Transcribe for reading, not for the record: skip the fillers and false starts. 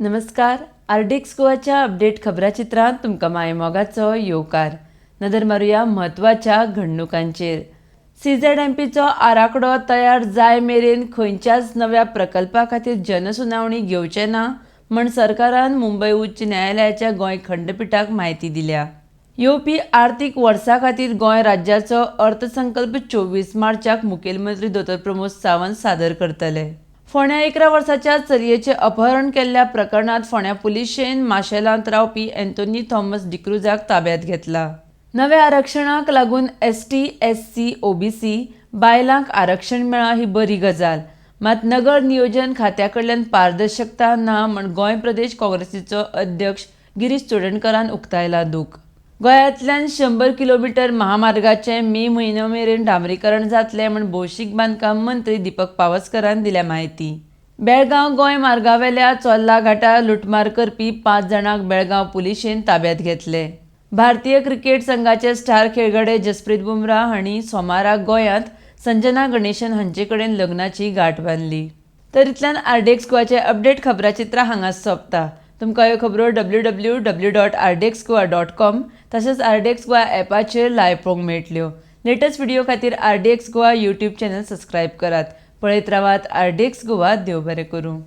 नमस्कार. RDX गोवाच्या update खबराचित्रांत तुमकां माय मोगाचो येवकार. नदर मारूया म्हत्वाच्या घडणुकांचेर. सीझेडएमपीचो आराखडो तयार जाय मेरेन खंयच्याच नव्या प्रकल्पा खातीर जनसुनावणी घेवचे ना म्हण सरकारान मुंबय उच्च न्यायालयाच्या गोंय खंडपीठाक म्हायती दिल्या. येवपी आर्थीक वर्सा खातीर गोंय राज्याचो अर्थसंकल्प 24 मार्चाक मुखेलमंत्री दोतोर प्रमोद सावंत सादर करतले. फोंड्या 11 वर्साच्या चलयेचें अपहरण केल्ल्या प्रकरणात फोंड्या पुलिशेन माशेलांत रावपी अँथोनी थॉमस डिक्रूजाक ताब्यांत घेतला. नव्या आरक्षणाक लागून एसटी, एससी, ओबीसी बायलांक आरक्षण मेळ्ळां ही बरी गजाल. मात नगर नियोजन खात्या कडल्यान पारदर्शकता ना म्हण गोंय प्रदेश काँग्रेसीचो अध्यक्ष गिरीश चोडणकरान उक्तायला दूख. गोंयांतल्यान 100 किलोमीटर महामार्गाचें मे म्हयन्या मेरेन डांबरीकरण जातलें म्हण भौशीक बांदकाम मंत्री दीपक पावसकारान दिल्या म्हायती. बेळगांव गोंय मार्गावेल्या चोर्ला घाटार लुटमार करपी 5 जाणांक बेळगांव पुलिशेन ताब्यांत घेतले. भारतीय क्रिकेट संघाचे स्टार खेळगडे जसप्रीत बुमराह हांणी सोमाराक गोंयांत संजना गणेशन हांचे कडेन लग्नाची गाठ बांदली. तर इतल्यान आरडीएक्स गोवाचे अपडेट खबराचित्रां हांगाच सोंपता. तुमकां ह्यो खबरो www.rdxgoa.com तशेंच आरडीएक्स गोवा ॲपाचेर लायव्ह पळोवंक मेळटल्यो. लेटस्ट व्हिडिओ खातीर RDX Goa YouTube channel subscribe करात. पळयत रावात आरडीएक्स गोवा. देव बरें करूं.